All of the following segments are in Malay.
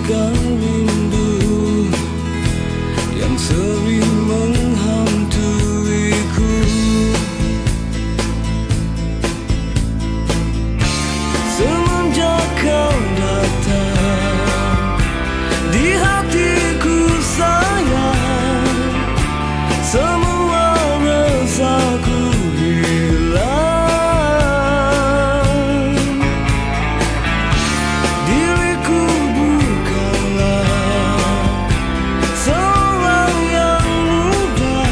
rasakan rindu yang sering menghantuiku. Semenjak kau datang di hatiku sayang, semua rasaku hilang. Diriku bukanlah seorang yang mudah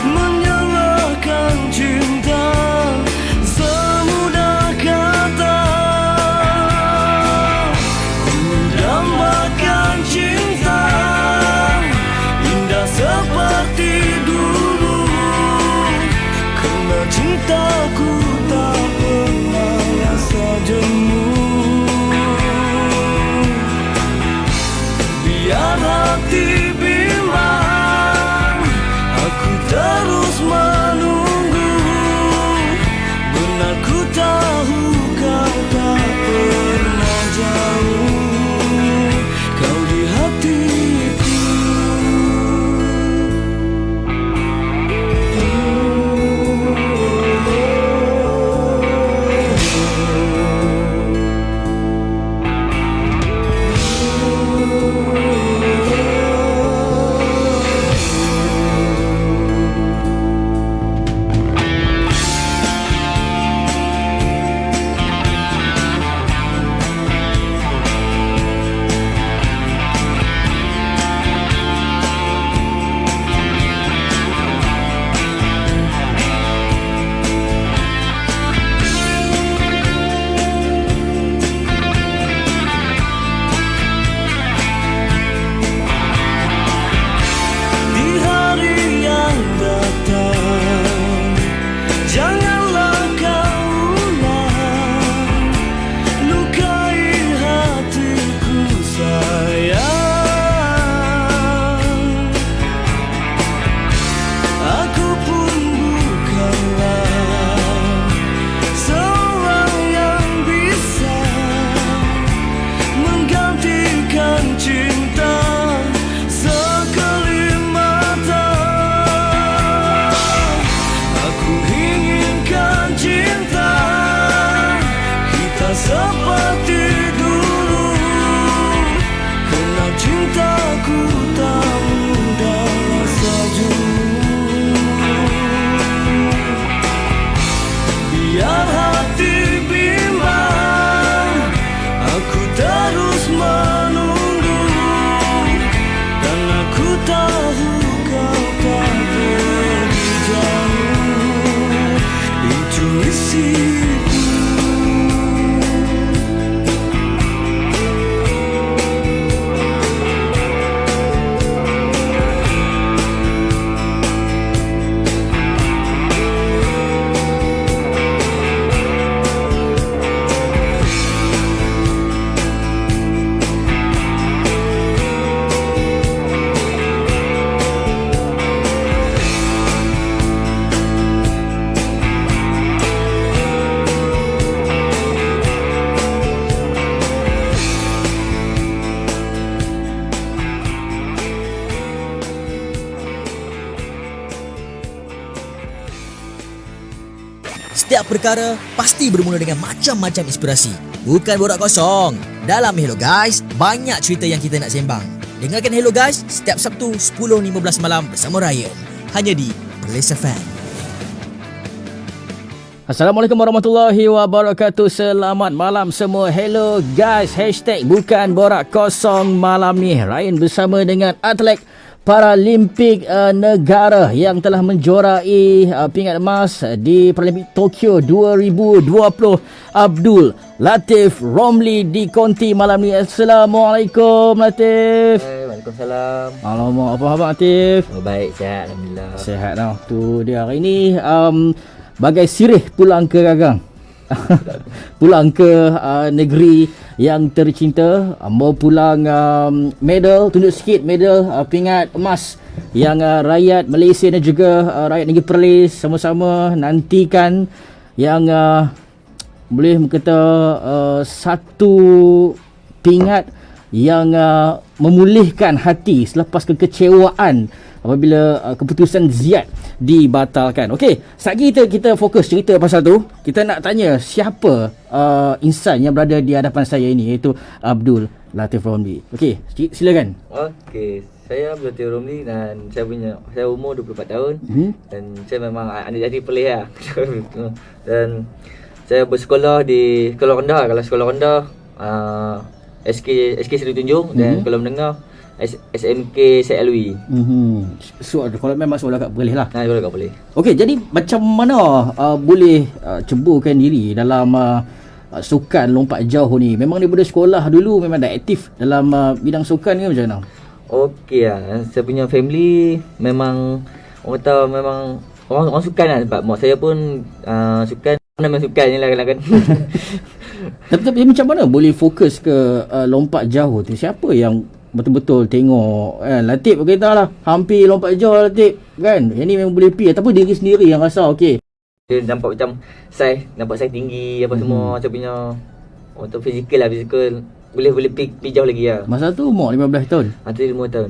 menyerahkan cinta semudah kata. Ku dambakan cinta indah seperti dulu, karena cintaku tak pernah rasa jemu. Biar hati bimbang, aku terus menunggu. Benar ku tahu kau tak pernah jauh, kau di hatiku. Di hari yang datang, janganlah kau ulang lukai hatiku sayang. Aku pun bukanlah seorang yang bisa menggantikan cinta sekelip mata. Aku inginkan cinta kita seperti dulu, karena cintaku tak mudah rasa jemu. Biar hati bimbang, aku terus menunggu, dan aku tahu kau tak pergi jauh. Intuisiku. Setiap perkara pasti bermula dengan macam-macam inspirasi. Bukan borak kosong. Dalam Hello Guys, banyak cerita yang kita nak sembang. Dengarkan Hello Guys setiap Sabtu 10.15 malam bersama Ryan. Hanya di Perlis FM. Assalamualaikum warahmatullahi wabarakatuh. Selamat malam semua. Hello guys. Hashtag bukan borak kosong malam ni. Ryan bersama dengan atlet Paralimpik negara yang telah menjuarai pingat emas di Paralimpik Tokyo 2020, Abdul Latif Romli di konti malam ni. Assalamualaikum Latif. Waalaikumsalam. Alamak, apa khabar Latif? Oh, baik, sihat alhamdulillah. Sihat tau. Tu dia hari ni bagai sirih pulang ke Gagang. Pulang ke negeri yang tercinta, mau pulang medal, tunjuk sikit medal pingat emas yang rakyat Malaysia dan juga rakyat negeri Perlis sama-sama nantikan, yang boleh kata satu pingat yang memulihkan hati selepas kekecewaan apabila keputusan Ziyad dibatalkan. Okey, sekejap kita fokus cerita pasal tu. Kita nak tanya siapa insan yang berada di hadapan saya ini, iaitu Abdul Latif Romli. Okey, silakan. Okey, saya Abdul Latif Romli dan saya umur 24 tahun dan saya memang anak jadi Perlis lah. Dan saya bersekolah di Sekolah Rendah. Kalau Sekolah Rendah SK Seri Tunjung dan Sekolah Menengah SMK Syed Alwi. So kalau memang sekolah kat Perlis lah. Sekolah kat Perlis. Okey, jadi macam mana boleh ceburkan diri dalam sukan lompat jauh ni? Memang daripada sekolah dulu memang dah aktif dalam bidang sukan ke macam mana? Okey lah, saya punya family memang orang kata memang orang sukan lah, sebab mak saya pun sukan, memang sukan je lah kan. Tapi macam mana boleh fokus ke lompat jauh tu? Siapa yang betul-betul tengok Latif berkata lah hampir lompat jauh Latif kan, yang ni memang boleh pergi, ataupun diri sendiri yang rasa okey? Dia nampak macam nampak saiz tinggi apa semua, macam punya untuk fizikal boleh pergi jauh lagi lah. Masa tu umur 15 tahun? Itu 5 tahun.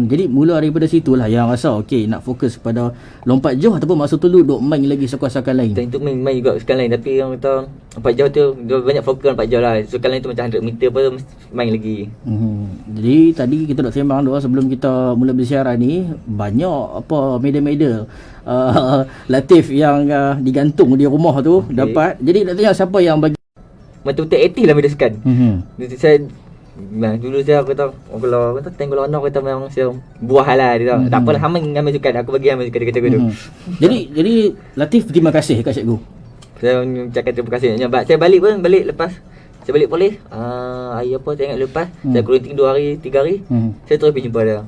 Jadi mula daripada situlah yang rasa okey nak fokus kepada lompat jauh, ataupun masa tu duk main lagi sukan-sukan lain? Dan itu main juga sukan lain, tapi orang kata lompat jauh tu dia banyak fokus lompat jauh lah. Sukan lain tu macam 100 meter pun main lagi. Jadi tadi kita nak sembang dulu sebelum kita mula bersiaran ni, banyak apa medal-medal Latif yang digantung di rumah tu dapat. Jadi nak tanya siapa yang bagi betul-betul aktif lah media sukan. Saya dulu saya kata kalau kata tengok anak kata memang saya buah lah dia tahu. Tak apalah hang ambil sukan, aku bagi ambil sukan, dia kata gitu. Jadi Latif terima kasih kat cikgu. Saya ucapkan terima kasih. Sebab saya balik lepas saya balik Perlis, hari apa saya ingat lepas saya quarantine 2 hari 3 hari, saya terus pergi jumpa dia.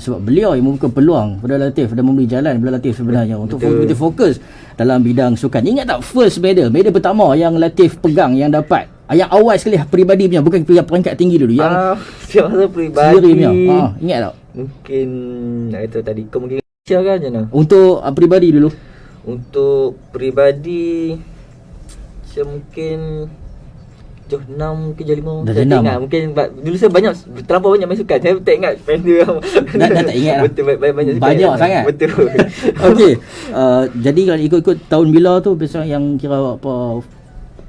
Sebab beliau yang membuka peluang pada Latif dan memberi jalan kepada Latif sebenarnya untuk betul fokus dalam bidang sukan. Ingat tak first medal pertama yang Latif pegang, yang dapat yang awal sekali peribadi punya, bukan peringkat tinggi dulu, yang siapa peribadi punya. Ingat tak? Mungkin itu tadi mungkin Malaysia kan macam mana? Untuk peribadi dulu. Untuk peribadi saya mungkin 6 ke 5. Saya tak ingat. Mungkin dulu saya terlampau banyak main sukan. Saya tak ingat pendek. Dah tak ingat lah. Betul, banyak sukan. Banyak sangat. Betul. Okey. Jadi kalau ikut tahun bila tu, biasa yang kira apa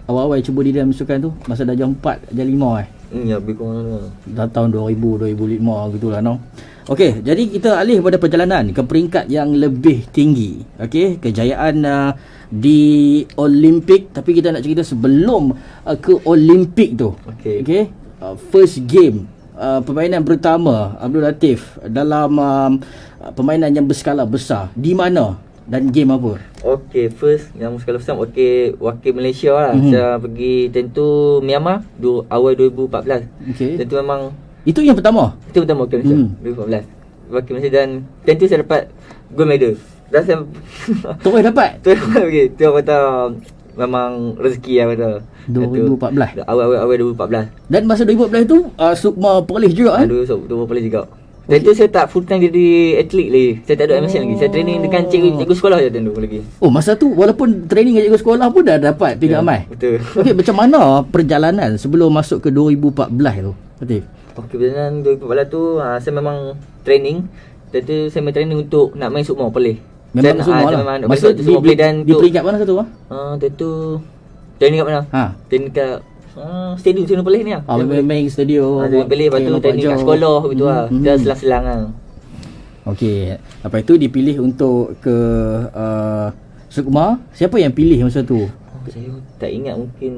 awal-awal cuba di dalam sukan tu, masa darjah 4, darjah 5 Ya, lebih kurang dah tahun 2000, 2005 gitulah no. Okey, jadi kita alih pada perjalanan ke peringkat yang lebih tinggi. Okey, kejayaan di Olimpik, tapi kita nak cerita sebelum ke Olimpik tu. Okey. First game permainan pertama Abdul Latif dalam permainan yang berskala besar, di mana dan game apa? Okey, first yang berskala besar wakil Malaysia lah. Saya pergi tentu Myanmar awal 2014. Okey. Tentu memang itu yang pertama? Itu pertama wakil Malaysia 2014. Wakil Malaysia, dan tentu saya dapat gold medal. Dan saya terus dapat? Terus dapat pergi. Tu kata memang rezeki lah kata. 2014? Awal 2014. Dan masa 2014 tu Sukma Perlis juga Dua Perlis juga. Dan tu saya tak full time jadi atlet lagi. Saya tak ada MSN lagi. Saya training dengan cikgu sekolah je dulu lagi. Oh, masa tu walaupun training dengan cikgu sekolah pun dah dapat pingat emas. Betul. Okey, macam mana perjalanan sebelum masuk ke 2014 tu? Latif. Okey, perjalanan 2014 tu saya memang training. Dan tu saya main training untuk nak main Sukma Perlis. Memang Sukma lah. Masa di peringkat mana satu? Tentu training kat mana? Training kat stadium Sukma Perlis ni lah. Main stadium. Training Perlis, lepas tu training kat sekolah gitu lah. Dah selang-selang lah. Okey, lepas tu dipilih untuk ke Sukma. Siapa yang pilih masa tu? Saya tak ingat, mungkin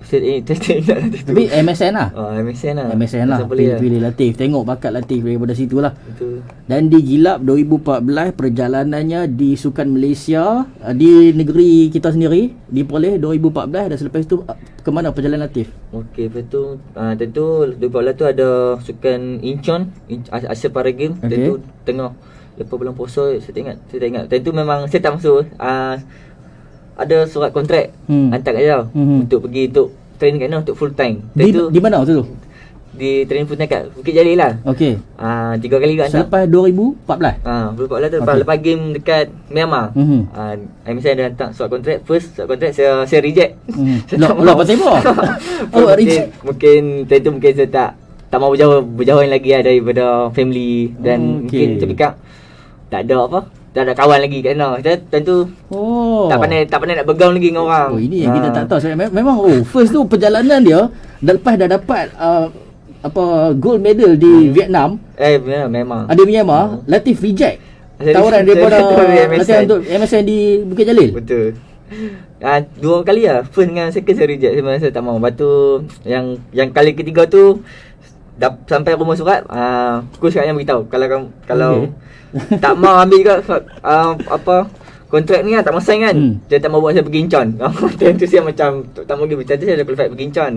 saya tak ingat lah. Tapi MSN lah? MSN lah. Pilih Latif. Tengok bakat Latif daripada situ lah. Betul. Dan di Gilap 2014 perjalanannya di Sukan Malaysia, di negeri kita sendiri, di Perlis 2014. Dan selepas tu ke mana perjalanan Latif? Okey, lepas tu tentu 2014 tu ada Sukan Incheon, Asia Para Games. Tentu tengah lepas bulan puasa, saya tak ingat. Tentu memang saya tak masuk. Ada surat kontrak hantar kat dia untuk pergi untuk training kat sana untuk full time. Di mana waktu tu? Di training full time kat Bukit Jalil lah. Okey. 3 kali kat sana. Selepas 2014? 2014 tu lepas game dekat Myanmar. MSN ada hantar surat kontrak. First surat kontrak saya reject. Lah pasal apa? Awak reject? Mungkin tentu saya tak tak mau berjauhan lagi lah daripada family. Dan mungkin macam cakap tak ada kawan lagi kat sana. Time tu tak pandai nak bergaul lagi dengan orang. Ini yang kita tak tahu. Memang first tu perjalanan dia lepas dah dapat gold medal di Vietnam. Memang. Ada Myanmar, Latif reject tawaran daripada latihan untuk MSN di Bukit Jalil. Betul. 2 kali lah. First dengan second saya reject. Saya rasa tak mahu. Lepas tu yang kali ketiga tu sampai rumah surat, coach kat yang beritahu kalau tak mau ambil juga kontrak ni kan, tak mau sign kan. Dia tak mau buat saya pergi Incheon. Time tu saya macam tak mau pergi. Tadi saya dah qualify pergi Incheon.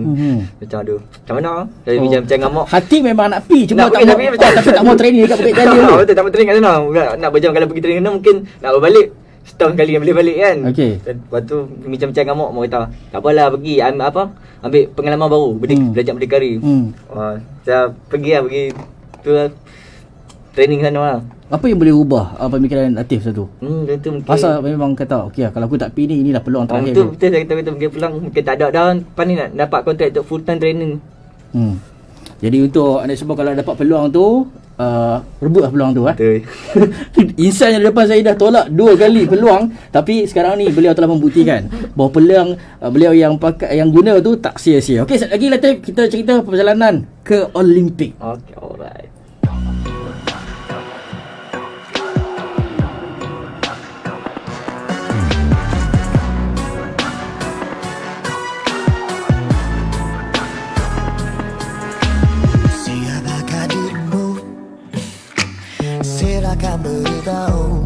Macam aduh, macam mana? Saya macam ngamuk. Hati memang nak pergi, cuma tak mau training dekat Bukit Jalil. Betul, tak mau training kat sana. Nak berjam kalau pergi training sana mungkin nak berbalik setahun kali yang boleh balik kan. Lepas tu macam ngamuk mau kata tak apalah, pergi ambil pengalaman baru, belajar berdikari. Saya pergi tu training sana lah. Apa yang boleh ubah pemikiran Latif satu? Itu mungkin Asal memang kata okey kalau aku tak pergi ni, inilah peluang terakhir. Betul saya kata mungkin peluang mungkin tak ada dah pandai nak dapat kontrak untuk full time training. Jadi untuk anda semua kalau dapat peluang tu, rebutlah peluang tu. Betul. Insan yang depan saya dah tolak 2 kali peluang, tapi sekarang ni beliau telah membuktikan bahawa peluang beliau yang guna tu tak sia-sia. Okey, sekejap lagi Latif kita cerita perjalanan ke Olimpik. Okay, alright. Silakan beritahu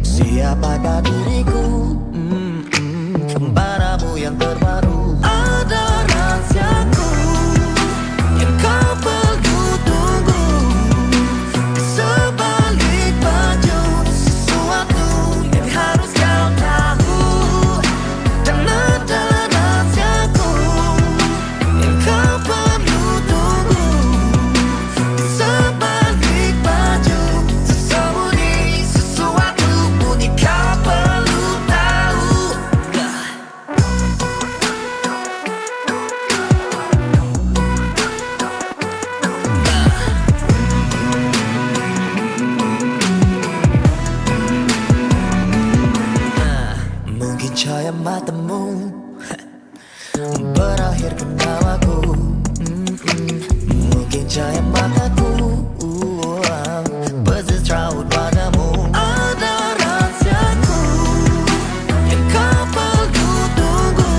siapakah diriku kepadamu yang terbaru. Ada rahasiaku yang kau perlu tunggu. Di sebalik baju sesuatu yang harus kau tahu. Dan ada rahasiaku yang kau perlu tunggu. Di sebalik baju tersembunyi sesuatu pun yang kau perlu tahu. Mungkin cahaya matamu berakhir ke nyawaku. Mungkin cahaya mataku persis raut padamu. Ada rahasiaku yang kau perlu tunggu.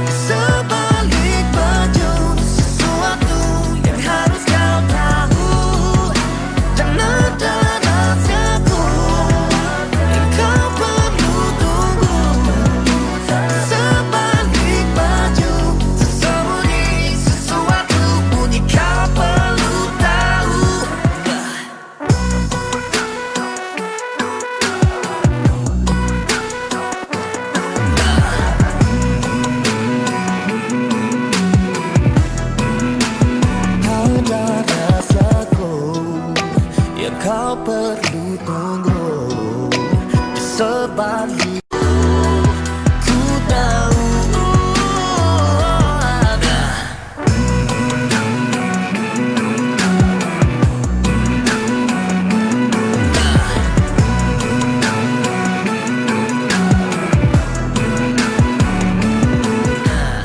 Di sebalik baju sesuatu yang harus kau tahu. Dan ada rahasiaku yang kau perlu tunggu. Di sebalik baju tersembunyi sesuatu pun yang kau perlu tahu. Ada rahasiaku yang kau perlu tunggu. Di sebalik ku tahu.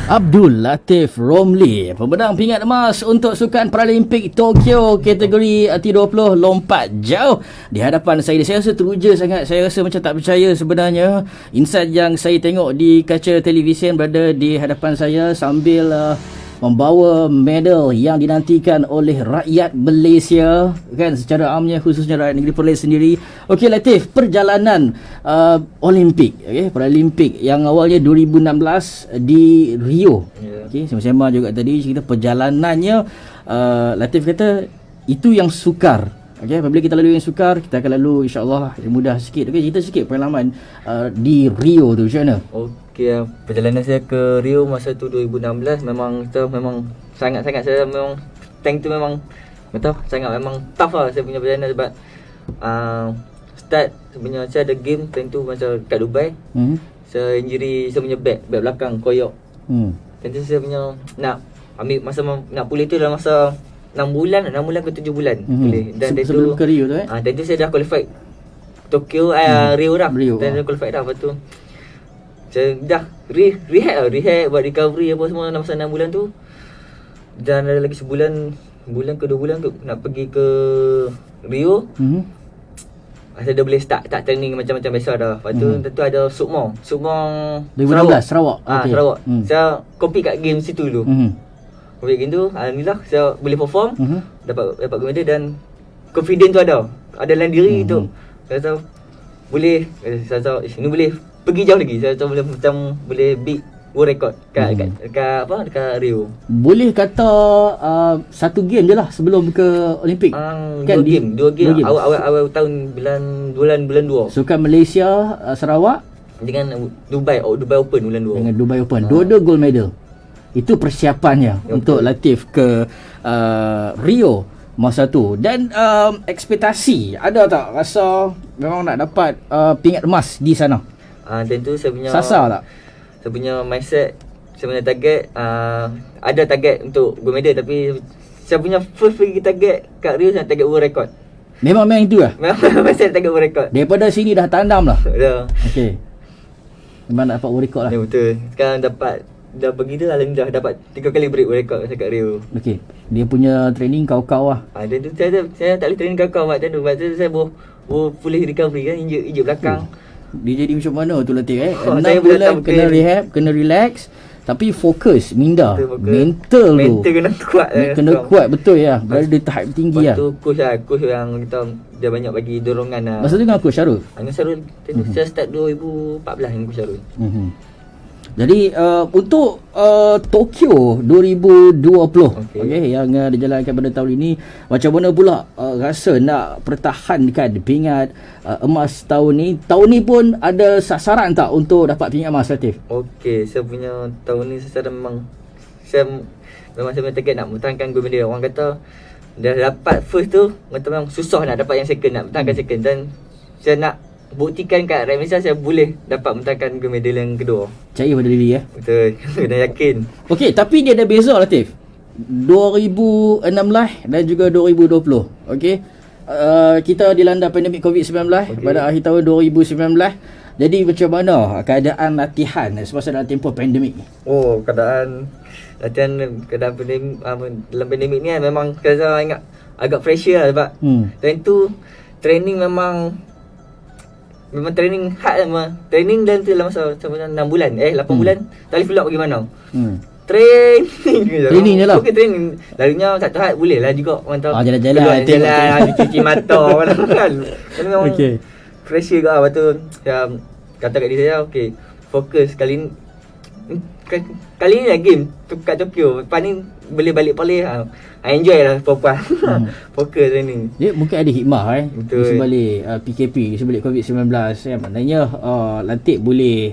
Abdul Latif Romli, pemenang pingat emas untuk Sukan Paralimpik Tokyo kategori T20 lompat jauh. Di hadapan saya rasa teruja sangat. Saya rasa macam tak percaya sebenarnya. Insan yang saya tengok di kaca televisyen berada di hadapan saya sambil membawa medal yang dinantikan oleh rakyat Malaysia kan, secara amnya khususnya rakyat negeri Perlis sendiri. Okey Latif, perjalanan Olimpik, Paralimpik yang awalnya 2016 di Rio. Okey, sama-sama juga tadi cerita perjalanannya. Latif kata itu yang sukar. Okey, apabila kita lalui yang sukar, kita akan lalu insya-Allah yang mudah sikit. Okey, cerita sikit pengalaman di Rio tu macam mana? Okey, perjalanan saya ke Rio masa tu 2016 memang sangat-sangat saya memang tank tu memang memang tough lah saya punya perjalanan sebab start sebenarnya saya ada game time tu masa kat Dubai. Saya injury saya punya back belakang koyok. Time tu saya punya nak ambil masa nak pulih tu dalam masa 6 bulan ke 7 bulan pulih. Dan dari sebelum tu ke Rio tu dan tu saya dah qualified Tokyo Rio dah. Rio, Dan dah qualified dah. Lepas tu saya dah rehab buat recovery apa semua dalam masa 6 bulan tu. Dan ada lagi bulan ke 2 bulan nak pergi ke Rio. Saya dah boleh start training macam-macam biasa dah. Lepas tu tentu ada Sukmo 2016 Sarawak. Sarawak. Saya compete kat game situ dulu. Compete game tu alhamdulillah saya boleh perform, dapat gold medal dan confident tu ada dalam diri tu. Saya tahu boleh, saya tahu ini boleh pergi jauh lagi. Saya tahu boleh beat world record dekat Rio. Boleh kata satu game je lah sebelum ke Olimpik. Kan dua game. Awal tahun bulan 2. Sukan Malaysia Sarawak dengan Dubai Open bulan 2. Dengan Dubai Open. Dua-dua gold medal. Itu persiapannya untuk Latif ke Rio masa tu. Dan ekspektasi ada tak rasa memang nak dapat pingat emas di sana? Tentu saya punya Sasar tak? Saya punya mindset, saya punya target, ada target untuk gold medal, tapi saya punya first pergi target kat Rio, saya target world record. Memang itu lah? Memang saya target world record. Daripada sini dah tandam lah? Dah. Okey. Memang nak dapat world record lah? Ya betul. Sekarang dah pergi tu alhamdulillah dapat 3 kali break world record kat Rio. Okey. Dia punya training kau-kau lah? Dan tu saya tak boleh training kau-kau macam tu. Sebab tu saya fully recovery kan, injek belakang. Dia jadi macam mana tu Latif 6 saya bulan kena rehab, kena relax, tapi fokus, minda, mental kena kuat. Kena kuat betul ya. Berada di tahap tinggi lah. Lepas tu coach yang kita dia banyak bagi dorongan lah. Masa tu dengan coach Syarul? Dengan Syarul, saya start 2014 dengan coach Syarul. Jadi untuk Tokyo 2020 okey yang dijalankan pada tahun ini, macam mana pula rasa nak pertahankan pingat emas tahun ni? Tahun ni pun ada sasaran tak untuk dapat pingat emas, Latif? Okey, saya punya tahun ni sasaran saya punya target nak pertahankan gold medal. Orang kata dah dapat first tu, memang susah nak dapat yang second, nak pertahankan second. Dan saya nak buktikan kat rakyat Malaysia saya boleh dapat mentangkan gold medal yang kedua. Percaya pada diri Betul. Dan yakin. Okey, tapi dia ada beza Latif. 2016 dan juga 2020. Okey. Kita dilanda pandemik COVID-19 pada akhir tahun 2019. Jadi macam mana keadaan latihan semasa dalam tempoh pandemik ni? Keadaan pandemik, dalam pandemik ni memang saya ingat agak pressure lah sebab tentu training memang training hard lah. Training dan tu dalam masa 6 bulan 8 bulan tak boleh follow bagaimana. Training je lah. Okey, training. Lalunya satu hal boleh lah juga orang tahu. Jalan-jalan cuci mata kan. Tapi memang pressure juga. Lepas tu saya kata kat diri saya, okey, fokus kali ni lah game kat Tokyo. Lepas ni boleh balik Perlis. Enjoy lah puan-puan. Fokus training. Dia mungkin ada hikmah Betul. di sebalik PKP, di sebalik COVID-19 maknanya Latif boleh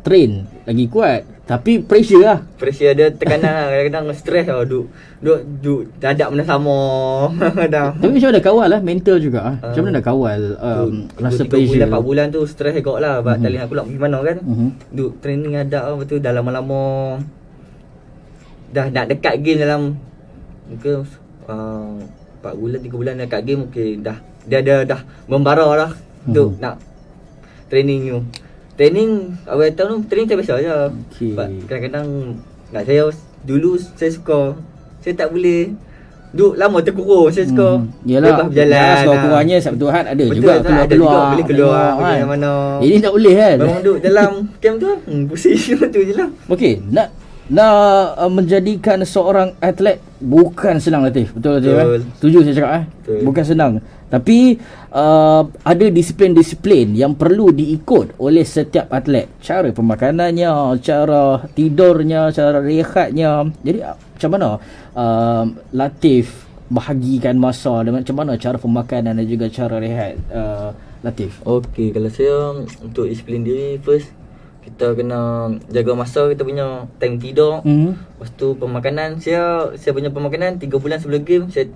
train lagi kuat, tapi pressure lah. Pressure ada, tekanan lah. Kadang-kadang stres lah. Duduk dadak benda sama. Tapi macam mana kawal lah mental juga macam mana nak kawal rasa pressure 4 bulan tu stres agak lah. Sebab tak boleh nak pulak pergi mana kan. Duduk training ada lah. Lepas tu dah lama-lama dah nak dekat game dalam mungkin 4 bulan 3 bulan dekat game. Okay, dia dah membara lah untuk nak training tu. Training awal tahun tu training tak biasa je. Kadang-kadang nak saya dulu saya suka, saya tak boleh duduk lama terkurung. Saya suka yalah berjalan. Sekurang-kurangnya Sabtu Ahad ada betul, juga keluar-keluar. Boleh keluar pergi mana. Ini tak boleh kan. Memang duduk dalam camp tu pusing tu je lah. Okey, nak menjadikan seorang atlet bukan senang, Latif. Betul. Setuju saya cakap Betul. Bukan senang. Tapi ada disiplin-disiplin yang perlu diikut oleh setiap atlet. Cara pemakanannya, cara tidurnya, cara rehatnya. Jadi macam mana Latif bahagikan masa dengan macam mana cara pemakanan dan juga cara rehat Latif? Okey, kalau saya untuk disiplin diri, first kita kena jaga masa kita punya time tidur. Lepas tu pemakanan, saya punya pemakanan 3 bulan sebelum game saya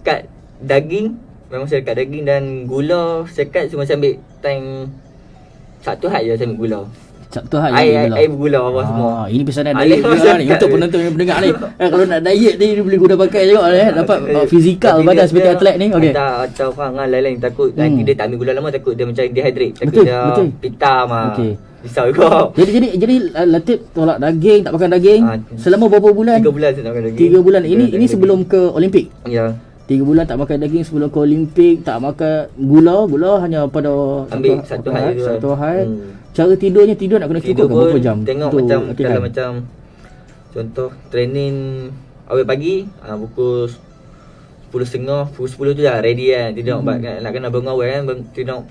cut daging. Memang saya cut daging dan gula saya cut, cuma saya ambil time satu hari je saya ambil gula. Sabtu Ahad Air bergula apa semua. Ini pesanan diet juga ni untuk penonton yang pendengar ni. Kalau nak diet ni boleh guna pakai juga dapat fizikal badan seperti atlet ni. Okey. Atau orang lain-lain takut nanti dia tak ambil gula lama, takut dia macam dehydrate, takut Betul, dia betul. pitam Okey. Risau juga. Jadi Latif tolak daging, tak makan daging selama berapa bulan? 3 bulan saya tak makan daging. 3 bulan. Ini sebelum ke Olimpik. Ya. 3 bulan tak makan daging sebelum ke Olimpik, tak makan gula hanya pada Ambil satu hari tu. Satu hari. Cara tidur nak kena cukup ke berapa jam? Tengok Untuk macam latihan. kalau macam contoh training awal pagi, pukul 10.30, pukul 10 tu dah ready kan. Tidur nak kena bangun awal kan, tidur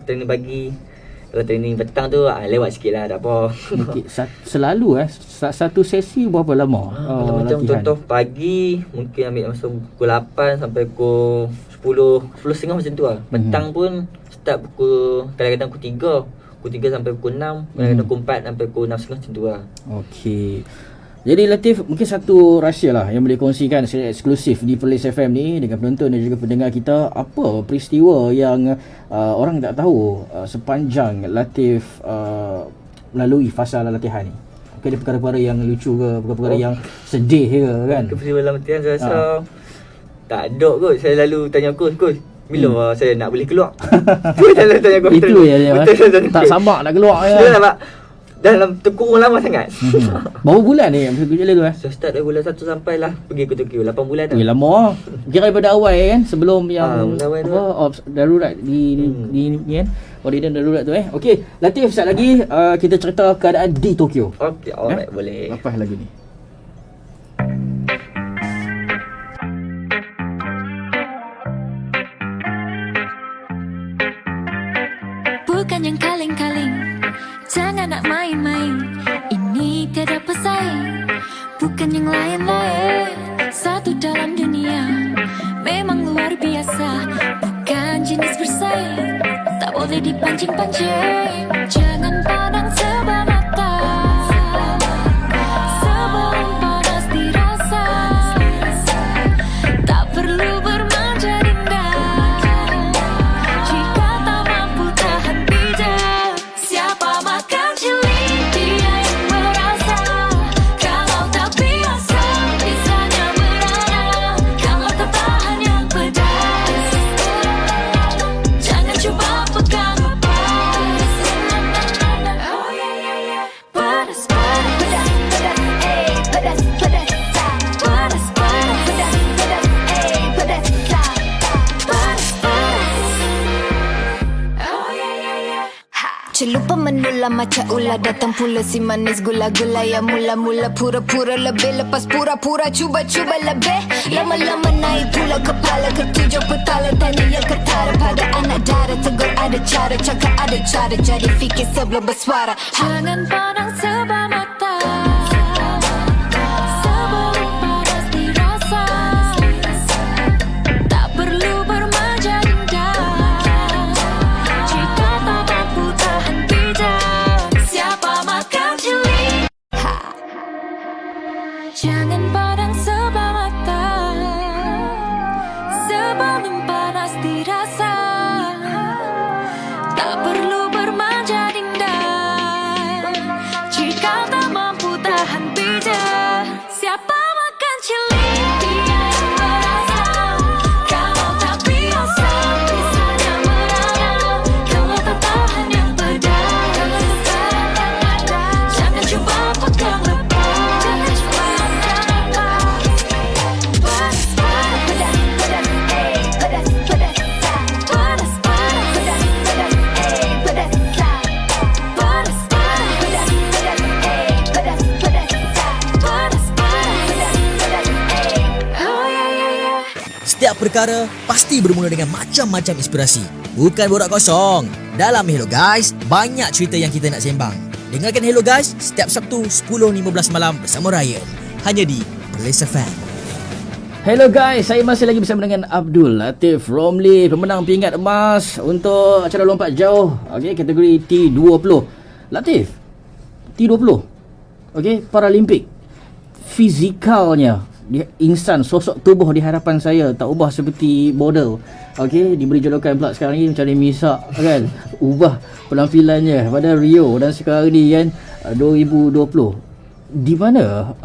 training pagi. Kalau training petang tu lewat sikit lah, tak apa. Okay. Selalu satu sesi berapa lama Kalau macam latihan? contoh pagi mungkin ambil masa pukul 8 sampai pukul 10.30 macam tu lah. Petang pun start pukul kadang-kadang pukul 3 sampai pukul 6, kadang-kadang pukul 4 sampai pukul 6.30 macam tu lah. Okey. Jadi Latif, mungkin satu rahsia lah yang boleh kongsikan secara eksklusif di Perlis FM ni dengan penonton dan juga pendengar kita. Apa peristiwa yang orang tak tahu sepanjang Latif melalui fasa latihan ni? Mungkin ada perkara-perkara yang lucu ke, perkara-perkara yang sedih ke kan? Peristiwa dalam latihan saya rasa tak ada kot. Saya lalu tanya coach, bila saya nak boleh keluar? Dia selalu tanya coach. Itu je tak sabar nak keluar Dia ya. nampak dalam terkurung lama sangat. Berapa bulan ni masa kerja tu Saya start dari bulan 1 sampailah pergi ke Tokyo 8 bulan dah. lama. Kira daripada awal kan, sebelum yang awal tu. ops darurat di ni kan. Audition darurat tu Okey, Latif sekejap lagi kita cerita keadaan di Tokyo. Okey, alright, boleh. Lepas lagi ni. Bukan yang kaleng-kaleng, jangan nak main-main. Ini tiada pesaing, bukan yang lain-lain. Satu dalam dunia, memang luar biasa. Bukan jenis bersaing, tak boleh dipancing-pancing. Jangan pandang sebelah mata, sebelum panas dirasa. Tak perlu bermanja indah, jika tak mampu tahan pijat. Siapa makan cili, dia yang merasa. Kalau tak biasa, bisanya merana. Kalau tak tahan yang pedas, jangan cuba pegang lepas. Oh yeah yeah yeah, pedas pedas pedas pedas, pedas pedas, pedas pedas pedas pedas, pedas pedas pedas. Oh yeah yeah yeah. Celupa menular macam ular, datang pula si manis gula-gula yang mula-mula pura-pura lebih, lepas pura-pura cuba-cuba lebih. Lama-lama naik pula kepala, ketujuh petala tanya yang ketara. Pada anak dara tegur ada cara, cakap ada cara, jadi fikir sebelum bersuara. Jangan pandang sebelah mata, sebelum panas dirasa. Tak perlu bermanja indah, jika tak mampu tahan pijat. Siapa makan cili, jangan pandang sebelah mata, sebelum panas dirasa. Tak perlu bermanja indah, jika tak mampu tahan pijat. Siapa makan cili, dia yang merasa. Kalau tak biasa, bisanya merana. Kalau tak tahan yang pedas, jangan cuba pegang lepas. Pedas pedas pedas pedas, pedas pedas, pedas pedas pedas pedas, pedas pedas, pedas pedas pedas pedas, pedas pedas, pedas pedas. Oh yeah yeah yeah. Setiap perkara pasti bermula dengan macam-macam inspirasi. Bukan borak kosong. Dalam Hello Guys, banyak cerita yang kita nak sembang. Dengarkan Hello Guys setiap Sabtu 10.15 malam bersama Ryan. Hanya di Perlis FM. Hello guys, saya masih lagi bersama dengan Abdul Latif Romli, pemenang pingat emas untuk acara lompat jauh, okey, kategori T20. Latif, T20, okey, Paralimpik. Fizikalnya insan sosok tubuh di hadapan saya tak ubah seperti model. Okey, diberi julukan pula sekarang ni macam Misak kan. Ubah penampilannya pada Rio dan sekarang ni kan 2020. Di mana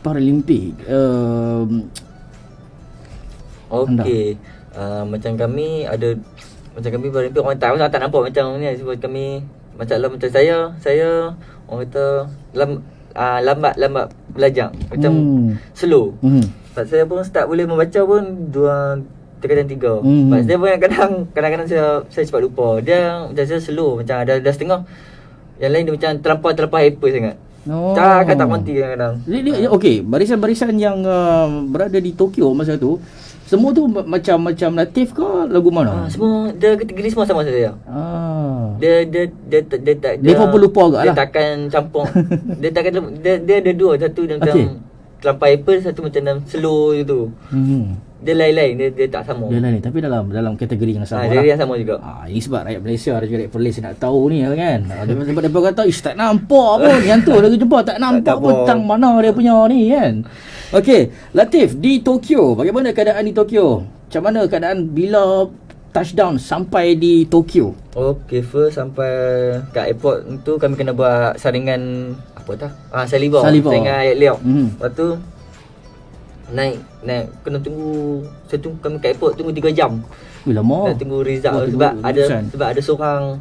Paralimpik Okey. Macam kami Paralimpik orang tahu tak nampak macam ni sebab kami macam saya orang kata lambat belajar macam slow. Sebab saya pun start boleh membaca pun 2 tingkatan 3. Sebab saya pun kadang-kadang saya cepat lupa. Dia macam saya slow, macam dah setengah. Yang lain dia macam terlampau hyper sangat. Tak berhenti kadang-kadang. Dia okey, barisan-barisan yang berada di Tokyo masa tu semua tu macam Latif ke lagu mana? Semua dia kategori semua sama saya. Dia pun lupa agak lah. Dia takkan campur. dia ada dua, satu dia macam terlampau hyper, satu macam dalam slow gitu. Dia lain-lain, dia tak sama. Dia lain tapi dalam kategori yang sama. Kategori yang sama juga. Ini sebab rakyat Malaysia ada juga rakyat Perlis nak tahu ni kan. Sebab dia kata tak nampak pun. Yang tu lagi jumpa tak nampak pun tang mana dia punya ni kan. Okey, Latif di Tokyo, bagaimana keadaan di Tokyo? Macam mana keadaan bila touchdown sampai di Tokyo? Okey, first sampai kat airport tu kami kena buat saringan saliva. Saringan air liok. Lepas tu naik kena tunggu kami kat airport tunggu 3 jam. Lama. Nak tunggu result sebab ada seorang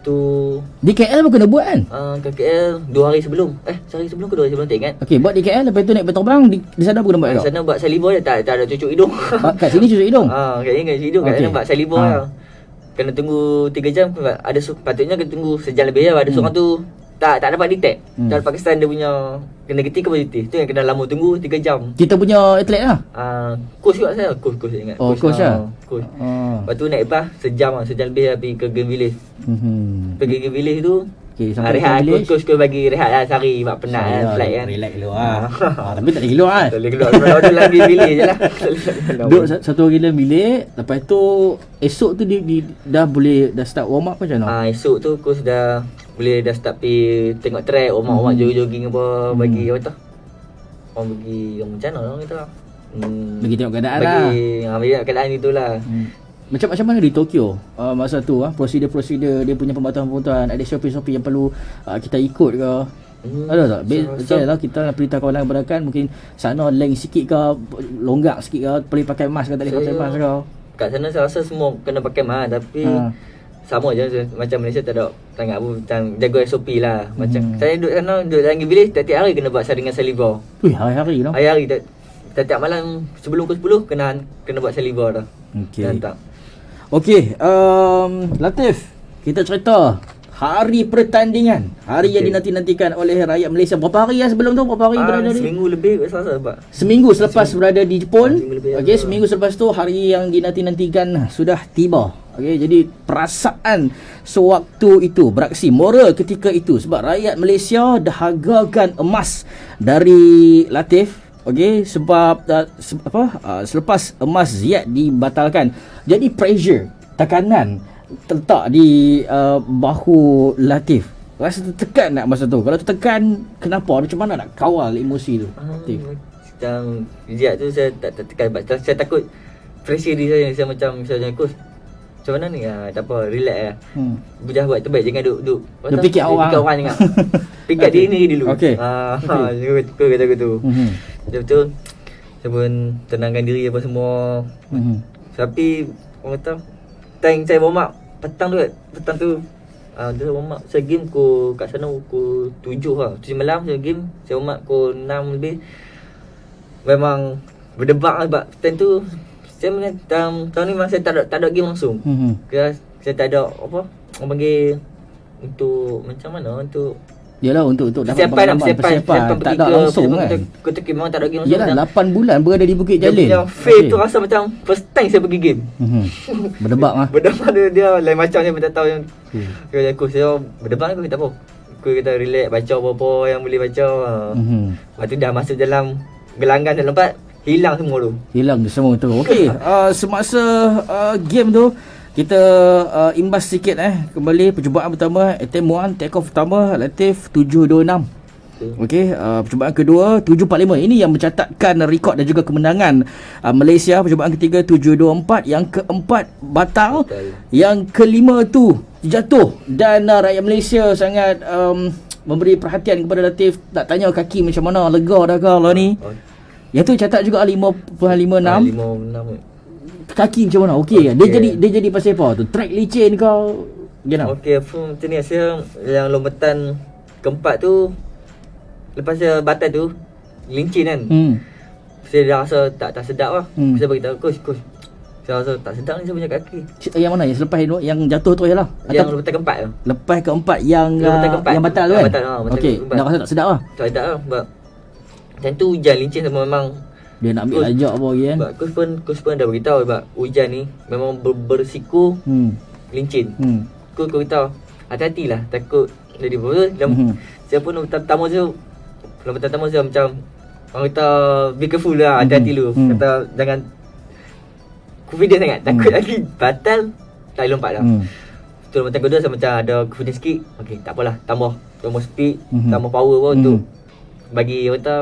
tu di KL pun kena buat kan? Kat KL 2 hari sebelum. Sehari sebelum ke 2 hari sebelum tak ingat. Okey, buat di KL lepas tu naik terbang di sana pun kena buat. Di sana buat saliva je, tak ada cucuk hidung. Kat sini cucuk hidung. Kat sini cucuk hidung, kat sana buat saliva je. Kena tunggu 3 jam. Ada patutnya kena tunggu sejam lebih lah. Ada seorang tu tak dapat detect. Dari Pakistan dia punya negatif ke positif. Tu yang kena lama tunggu 3 jam. Kita punya atlet lah. Coach juga saya. Coach saya ingat. Coach lah. Coach. Lepas tu naik bas sejam lebih lah pergi ke Game Village. Pergi Game Village tu rehat. Coach bagi rehat lah sehari. Sebab penat kan flight kan. Relax dulu lah. Tapi tak boleh keluar kan. Tak boleh keluar. Order lagi Game Village je lah. Duduk satu hari dalam bilik. Lepas tu esok tu dah start warm up macam mana? Esok tu coach dah start pergi tengok track, omak jogging apa, bagi apa tu? Orang bagi macam mana orang kata? Bagi tengok keadaan lah. Bagi tengok keadaan itulah. Macam mana di Tokyo masa tu prosedur dia punya pembatasan-pembatasan, ada SOP yang perlu kita ikut ke? Ada tak? Macam lah kita nak perintah kawalan kepada mungkin sana leng sikit ke, longgak sikit ke, boleh pakai mask ke tak boleh pakai mask ke? Kat sana saya rasa semua kena pakai mask tapi sama je macam Malaysia tak ada sangat pun macam jaga SOP lah. Macam saya duduk sana, duduk dalam bilik tiap-tiap hari kena buat saringan saliva. Hari-hari lah. Hari-hari tiap malam sebelum pukul 10 kena buat saliva dah. Okey, Latif, kita cerita hari pertandingan, hari yang dinanti-nantikan oleh rakyat Malaysia. Berapa hari sebelum tu? Berapa hari berada di? Seminggu lebih saya rasa. Seminggu selepas berada di Jepun. Okey, seminggu selepas tu hari yang dinanti-nantikan sudah tiba. Okey, jadi perasaan sewaktu itu, beraksi moral ketika itu sebab rakyat Malaysia dahagakan emas dari Latif. Okey, sebab selepas emas Ziyad dibatalkan. Jadi pressure, tekanan terletak di bahu Latif. Rasa tertekan tak masa tu? Kalau tertekan, kenapa? Macam mana nak kawal emosi tu? Latif. Macam Ziyad tu saya tak tertekan. Saya takut pressure diri saya macam misalnya coach. Macam mana ni? Tak apa, relax lah. Bujah buat terbaik, jangan duduk fikir orang jangan. Fikir diri ni dulu. Okey. Kau kata aku tu. Betul. Saya pun tenangkan diri apa semua. Tapi orang kata time saya warm up petang tu dia warm up saya game kat sana pukul 7 lah. 7 malam saya game. Saya warm up pukul 6 lebih. Memang berdebak lah sebab time tu saya tahun ni memang saya tak ada game langsung. Saya tak ada apa orang panggil untuk macam mana untuk yalah untuk dapat persiapan tak ada langsung kan. Kita memang tak ada game langsung. Yalah 8 bulan berada di Bukit Jalil. Yang fail tu rasa macam first time saya pergi game. Berdebak lah. Berdebak dia lain macam saya tak tahu yang aku saya berdebak aku tak apa. Aku kata relax baca apa-apa yang boleh baca. Lepas tu dah masuk dalam gelanggang dalam tempat hilang semua tu. Hilang semua tu. Okey, semasa game tu kita imbas sikit kembali percubaan pertama, attempt 1 take off pertama Latif 726. Okey, percubaan kedua 745. Ini yang mencatatkan rekod dan juga kemenangan Malaysia. Percubaan ketiga 724, yang keempat batal. Yang kelima tu jatuh dan rakyat Malaysia sangat memberi perhatian kepada Latif. Nak tanya kaki macam mana, lega dah kau lah ni. Yang tu catat juga 5.56. 5.6. Kaki macam mana? Okey. Dia jadi pasal apa tu? Track licin kau gimana? Okey, macam ni saya yang lompatan keempat tu lepas saya batal tu lincin kan. Saya dah rasa tak sedap lah. Saya beritahu coach, saya rasa tak sedap ni saya punya kaki. Yang mana? Yang selepas yang jatuh tu ialah? Yang lompatan keempat tu. Lepas keempat yang yang batal tu kan? Batal, Okey, dah rasa tak sedap lah. Tak sedap lah sebab time tu hujan lincin sama memang dia nak ambil lajak apa lagi kan? Sebab coach pun dah beritahu sebab hujan ni memang bersiko lincin. Coach beritahu hati-hatilah takut jadi apa. Saya pun pertama tu pertama saya macam orang kata be careful lah, hati-hati dulu. Kata jangan confident sangat, takut lagi batal tak lompat dah. Tu lompatan kedua saya macam ada confidence sikit. Okey, tak apalah, tambah speed, tambah power pun untuk bagi orang kata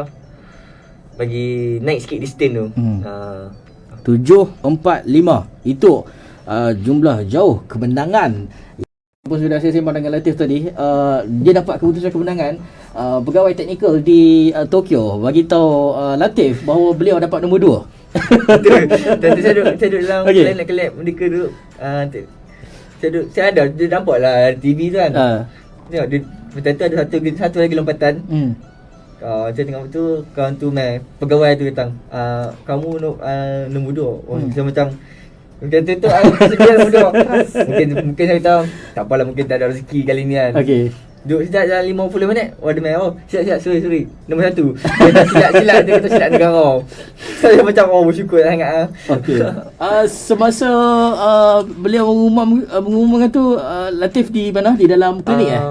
bagi naik sikit distance tu. 745 itu jumlah jauh kemenangan. Pun sudah saya sembang dengan Latif tadi, dia dapat keputusan kemenangan. Pegawai teknikal di Tokyo bagi tahu Latif bahawa beliau dapat nombor 2. Tentu saya duduk dalam planet kelab mereka duduk. Saya ada dia nampak lah TV tu kan. Tengok dia betul ada satu lagi lompatan. Saya tengok tu kawan tu pegawai tu datang. Kamu nombor 2. Saya macam mungkin tu sedia nombor 2. Mungkin saya tahu tak apalah, mungkin tak ada rezeki kali ni kan. Okey. Duduk sejak dalam 50 minit. Ada siap sorry nombor 1. Dia kata silap dia kata silap negara. Saya macam bersyukur sangat. Okey. Semasa beliau mengumumkan tu, Latif di mana? Di dalam klinik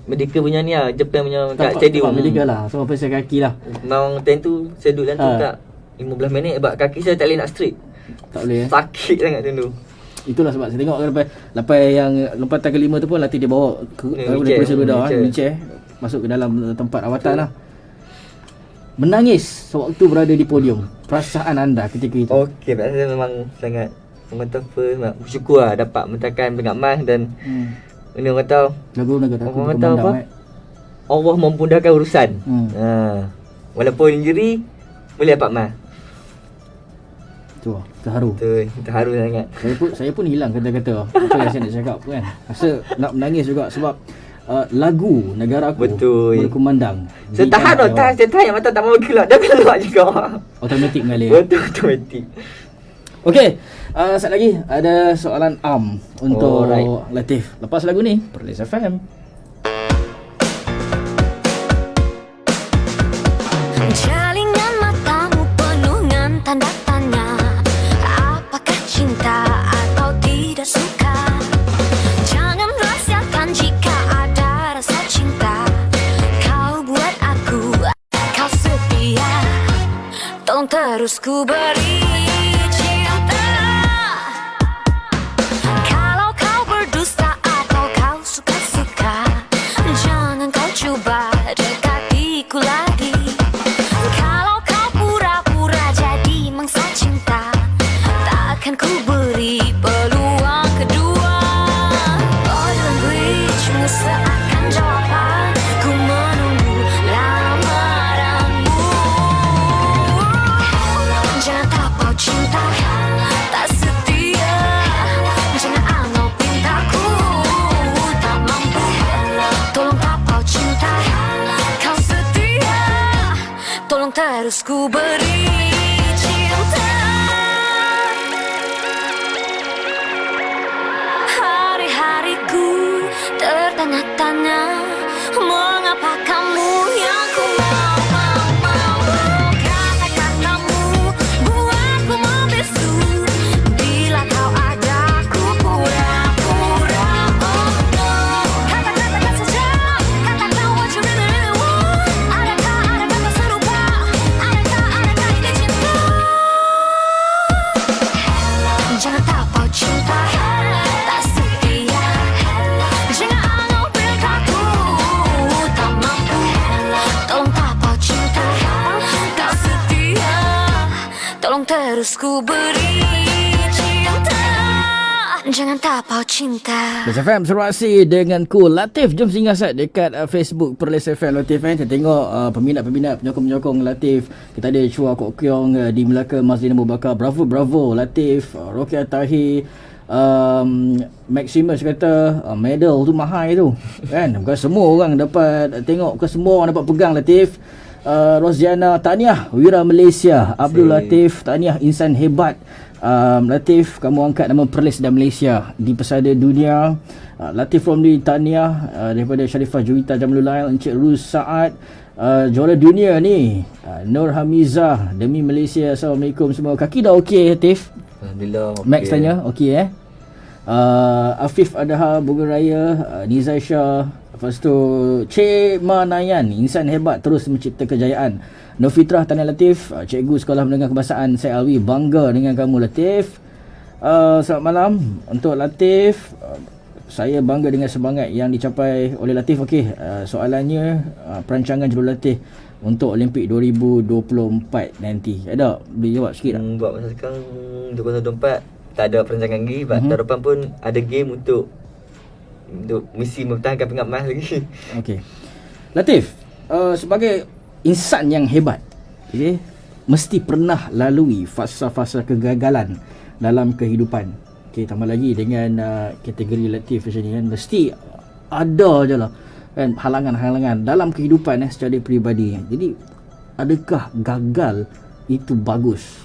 medical punya ni lah, Japan punya kat stadium. Medical lah. So pasal kaki lah. Memang time tu saya duduk dalam tu kat 15 minit sebab kaki saya tak boleh nak straight. Tak boleh Sakit sangat dulu. Itulah sebab saya tengok lepas yang lompatan kelima tu pun Latif dia bawa kursi roda wheelchair masuk ke dalam tempat rawatan lah. Menangis sewaktu berada di podium. Perasaan anda ketika itu? Okey, saya memang sangat bersyukur lah dapat menentangkan peringkat emas dan ini orang kata orang kata apa? Allah memudahkan urusan. Walaupun injury boleh dapat emas. Tu terharu. Terharu sangat. Saya pun hilang kata-kata apa yang saya nak cakap kan. Rasa nak menangis juga sebab lagu negara aku berkumandang. Saya tahan mata tak mau keluar. Dah keluar juga. Automatik mengalir. Betul, automatik. Okey, satu lagi ada soalan untuk Latif. Lepas lagu ni, Perlis FM. Jalingan matamu penuh dengan tanda tanya. Apakah cinta atau tidak suka? Jangan rahasiakan jika ada rasa cinta. Kau buat aku, kau setia. Tolong terus ku beri cinta. Kalau kau berdusta atau kau suka-suka, jangan kau coba dekatiku lagi. Kalau kau pura-pura jadi mangsa cinta, takkan ku beri peluang kedua. Body language-mu seakan jawaban, ku menunggu lamaranmu. Jangan tapau cinta tak setia, jangan anggap pintaku tak mampu. Tolong tapau cinta kau setia, tolong terus ku beri cinta. Hari-hariku tertanya-tanya, mengapa kamu yang ku mau. Kata-katamu buatku membisu, bila kau ada ku pura-pura. Oh no, kata-kata saja, katakan what you really want. Adakah kata serupa, adakah ini harus ku beri cinta. Jangan tapau cinta. Perlis FM Seruasi dengan ku Latif. Jom singgah set dekat Facebook Perlis FM Latif. Kita tengok peminat-peminat, penyokong-penyokong Latif. Kita ada Chua Kok Kiong di Melaka, Mazlin Abu Bakar. Bravo Latif. Rokia Tahir, Maximus kata medal tu mahal tu kan. Bukan semua orang dapat tengok, bukan semua orang dapat pegang Latif. Rosiana, tahniah Wira Malaysia. Abdul Latif, tahniah insan hebat. Latif, kamu angkat nama Perlis dan Malaysia di pesada dunia. Latif Romli, tahniah daripada Sharifah Juwita Jamlul Lail. Encik Ruz Saad, juara dunia ni. Nur Hamizah, demi Malaysia. Assalamualaikum semua. Kaki dah okey Latif? Alhamdulillah. Okay. Max tanya okey Afif Adha Bogor Raya, Nizai Shah, lepas tu Cik Manayan, insan hebat terus mencipta kejayaan. Nofitrah, tahniah Latif. Cikgu Sekolah Menengah Kebahasaan saya Alwi, bangga dengan kamu Latif. Selamat malam untuk Latif. Saya bangga dengan semangat yang dicapai oleh Latif. Okey, soalannya perancangan judul Latif untuk Olimpik 2024 nanti. Ada boleh jawab sikit tak? Buat masa sekarang 2024 tak ada perancangan lagi. Tahun depan pun ada game untuk misi mempertahankan peringkat emas lagi. Okey. Latif, sebagai insan yang hebat, okay, mesti pernah lalui fasa-fasa kegagalan dalam kehidupan. Okey, tambah lagi dengan kategori Latif macam ni kan, mesti ada je lah kan halangan-halangan dalam kehidupan secara peribadi. Jadi adakah gagal itu bagus?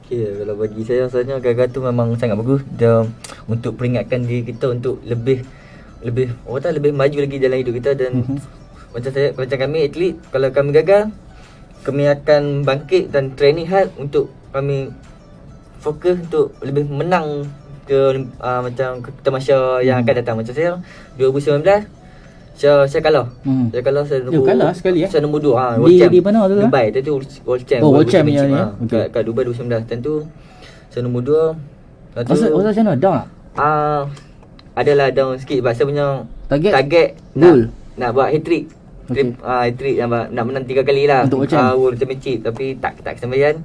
Okay, kalau bagi saya rasanya gagal tu memang sangat bagus. Dia untuk peringatkan diri kita untuk lebih orang kata lebih maju lagi dalam hidup kita. Dan macam kami atlet, kalau kami gagal, kami akan bangkit dan training hard untuk kami fokus untuk lebih menang ke macam ke tamasya yang akan datang. Macam saya 2019 saya kalah. Saya kalah, saya nombor kalah sekali Saya nombor 2 di mana tu? Dubai. Itu World Champ. World Champ ni. Okay. Kat Dubai 2019. Tentu saya nombor 2. Masa macam mana? Down tak? Adalah down sikit sebab saya punya Goal. target nak buat hat-trick. Hat-trick nak menang 3 kali lah untuk World Championship, tapi tak kesampaian.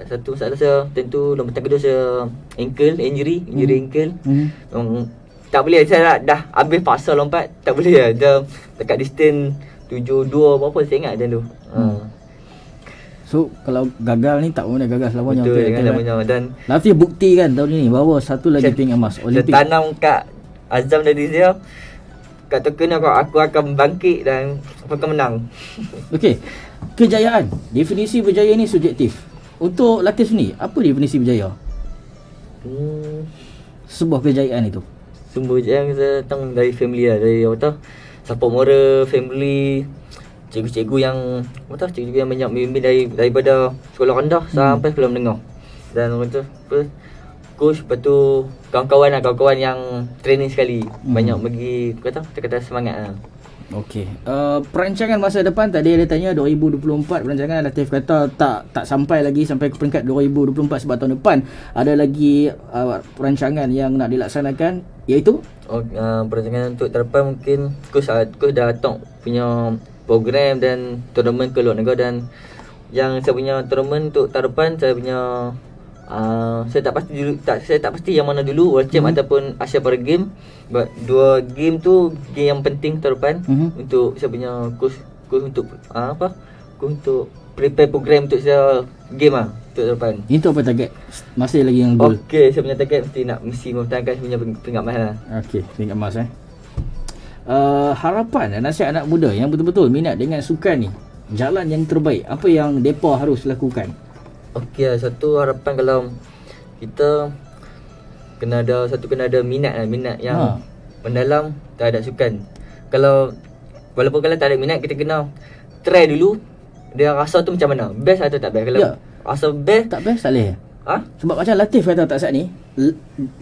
Satu salah saya, tentu nombor kedua saya injury ankle. Memang tak boleh, saya dah habis paksa lompat, tak boleh lah. Dia dekat distance 72 berapa saya ingat macam tu. So kalau gagal ni tak boleh gagal selamanya. Betul, dengan selamanya. Dan Latif buktikan tahun ni bahawa satu lagi pingat emas Olimpik. Saya tanam kat azam dari dia, kat token aku akan bangkit dan aku akan menang. Okey, kejayaan, definisi berjaya ni subjektif. Untuk Latif ni, apa definisi berjaya? Sebuah kejayaan itu. Sumber yang saya datang dari family lah, dari apa tahu support moral family, cikgu-cikgu yang apa tahu cikgu yang banyak membimbing daripada sekolah rendah sampai sekolah menengah. Dan orang tu coach, lepas tu kawan-kawan yang training sekali, banyak bagi kata semangat lah. Okey. Perancangan masa depan tadi ada tanya 2024 perancangan. Latif kata tak sampai lagi sampai ke peringkat 2024 sebab tahun depan ada lagi perancangan yang nak dilaksanakan, iaitu perancangan untuk tahun depan mungkin coach dah letak punya program dan tournament ke luar negara. Dan yang saya punya tournament untuk tahun depan, saya punya saya tak pasti yang mana dulu, World Champ ataupun Asia Para Game. But dua game tu game yang penting tahun depan. Untuk saya punya coach untuk coach untuk prepare program untuk saya game untuk tahun depan. Itu apa target? Masih lagi yang goal. Okey, saya punya target mesti mempertahankan saya punya peringkat emas lah. Okey, peringkat emas harapan dan nasihat anak muda yang betul-betul minat dengan sukan ni, jalan yang terbaik, apa yang depa harus lakukan? Okey, satu harapan kalau kita kena ada minat yang mendalam terhadap sukan. Walaupun kalau tak ada minat, kita kena try dulu dia rasa tu macam mana, best atau tak best. Kalau rasa best, tak best tak boleh. Sebab macam Latif kata tak saat ni,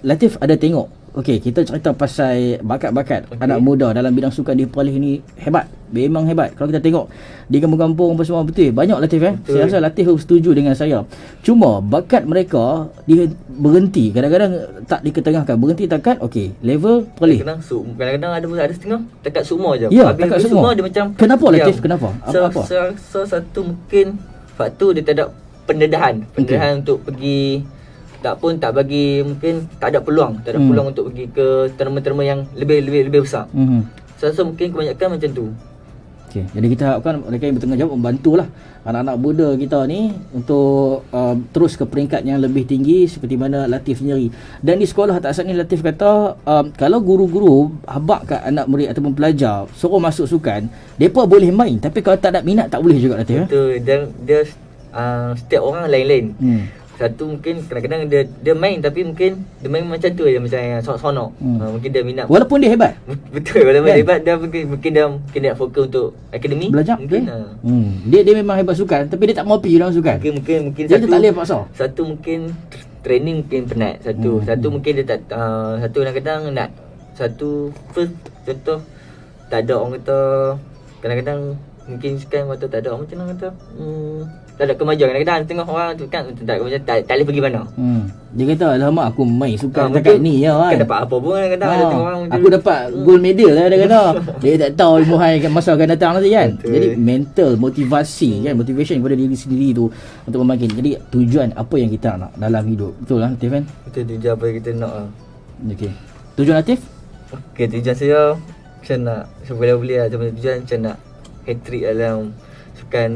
Latif ada tengok. Okey, kita cerita pasal bakat-bakat anak muda dalam bidang sukan di Perlis ni hebat. Memang hebat. Kalau kita tengok di kampung-kampung apa semua, betul. Banyak Latif Saya rasa Latif setuju dengan saya. Cuma bakat mereka dia berhenti. Kadang-kadang tak diketengahkan. Berhenti takat level Perlis. Kadang-kadang ada setengah dekat Sukma je. Ya, dekat Sukma dia macam kenapa Latif? Kenapa? Apa? Satu mungkin faktor dia tak ada pendedahan untuk pergi tak bagi, mungkin tak ada peluang untuk pergi ke tournament-tournament yang lebih besar. Saya rasa mungkin kebanyakan macam tu. Okay. Jadi kita harapkan mereka yang bertanggungjawab membantulah anak-anak muda kita ni untuk terus ke peringkat yang lebih tinggi seperti mana Latif sendiri. Dan di sekolah tak asal ni Latif kata kalau guru-guru habak kat anak murid ataupun pelajar suruh masuk sukan, mereka boleh main, tapi kalau tak ada minat tak boleh juga Latif. Betul. Dan dia setiap orang lain-lain. Satu mungkin kadang-kadang dia main, tapi mungkin dia main macam tu je, macam yang sonok-sonok. Mungkin dia minat. Walaupun dia hebat. Betul, walaupun Kan? dia hebat, dia mungkin dia fokus untuk akademi. Belajar mungkin. Dia memang hebat sukan, tapi dia tak mau pergi dalam sukan. Mungkin Dia tak boleh paksa. Satu mungkin training mungkin penat. Satu mungkin dia tak satu kadang-kadang nak satu first contoh tak ada orang kata, kadang-kadang mungkin sekarang waktu tak ada orang macam orang kata tak ada kemajuan. Kadang-kadang tengok orang tu kan tak boleh pergi mana. Dia kata alamak aku main sukan mungkin dekat ni je kan. dapat apa pun kadang-kadang ada tengok orang aku dapat gold medal lah dia kata. Dia tak tahu ilmuhai masa akan datang nanti kan. Betul. Jadi mental, motivasi kan, motivation kepada diri sendiri tu untuk membangkit. Jadi tujuan apa yang kita nak dalam hidup. Betul lah Latif kan? Betul, tujuan apa yang kita nak lah. Okey. Tujuan Latif? Okay, tujuan saya macam nak boleh lah. Tujuan macam nak hat-trick dalam sukan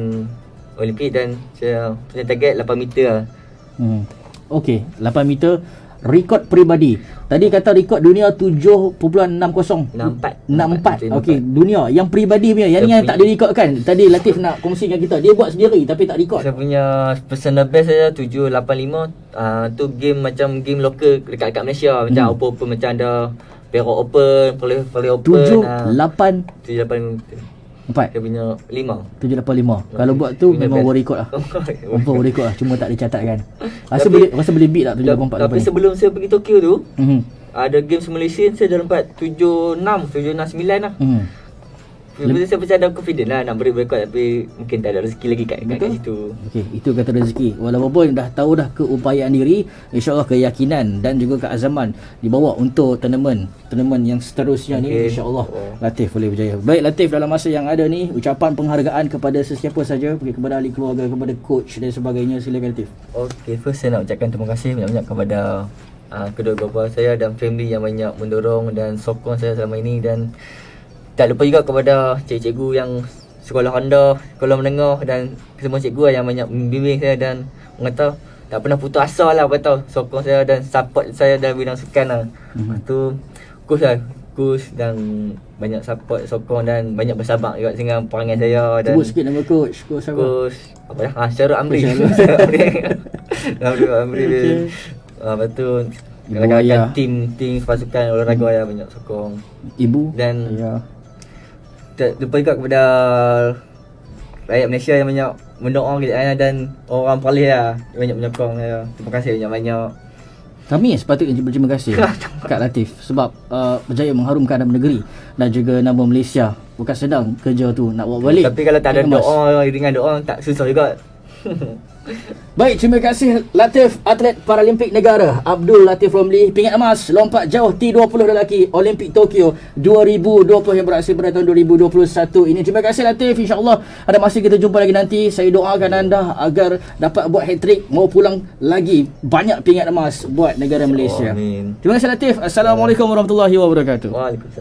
Olimpik, dan saya punya target 8 meter lah. Okey, 8 meter rekod peribadi. Tadi kata rekod dunia 7.60 64. Okey, dunia yang peribadi punya. Yang ni yang tak direkodkan. Tadi Latif nak kongsikan kita. Dia buat sendiri tapi tak rekod. Saya punya personal best saya 785. Tu game macam game lokal dekat Malaysia. Macam Open macam ada Perak Open, Perlis Open. 785. 4. Saya punya 5. 785. Kalau buat tu Punya memang best. world record lah. Confirm world record lah. Cuma tak dicatatkan. Rasa boleh beat tak 784 Tapi sebelum saya pergi Tokyo tu, Mhm. ada games Malaysia saya dah dapat 769 lah. Lepas saya macam ada confident lah nak break record, tapi mungkin tak ada rezeki lagi kat situ. Okey, itu kata rezeki. Walaupun dah tahu dah keupayaan diri, insya-Allah keyakinan dan juga keazaman dibawa untuk tournament yang seterusnya ni, insya-Allah Latif boleh berjaya. Baik Latif, dalam masa yang ada ni, ucapan penghargaan kepada sesiapa saja, kepada ahli keluarga, kepada coach dan sebagainya, silakan Latif. Okay, first saya nak ucapkan terima kasih banyak-banyak kepada kedua bapa saya dan family yang banyak mendorong dan sokong saya selama ini, dan tak lupa juga kepada cikgu-cikgu yang sekolah rendah, sekolah menengah dan semua cikgu yang banyak membimbing saya dan mengata tak pernah putus asa lah, kata sokong saya dan support saya dalam bidang sukan lah. Tu coach dan banyak support, sokong dan banyak bersabar juga dengan perangai saya. Dan Sebut sikit nama coach siapa? Coach apa dah? Syarul Amri. Amri. Lepas tu kadang-kadang tim pasukan olahraga yang banyak sokong. Ibu Dan ya. tak lupa juga kepada rakyat Malaysia yang banyak mendorong kita dan orang Perlis lah banyak menyokong saya. Terima kasih banyak-banyak. Kami sepatutnya berterima kasih Kak Latif sebab berjaya mengharumkan nama negeri dan juga nama Malaysia. Bukan sedang kerja tu nak buat balik. Tapi kalau tak ada doa, dengan doa tak susah juga. Baik, terima kasih Latif, atlet Paralimpik negara Abdul Latif Romli, pingat emas lompat jauh T20 lelaki Olimpik Tokyo 2020 yang berakhir pada tahun 2021 ini. Terima kasih Latif, insya-Allah ada masa kita jumpa lagi nanti. Saya doakan anda agar dapat buat hat-trick, mau pulang lagi banyak pingat emas buat negara Malaysia. Amin. Terima kasih Latif. Assalamualaikum warahmatullahi wabarakatuh. Waalaikumsalam.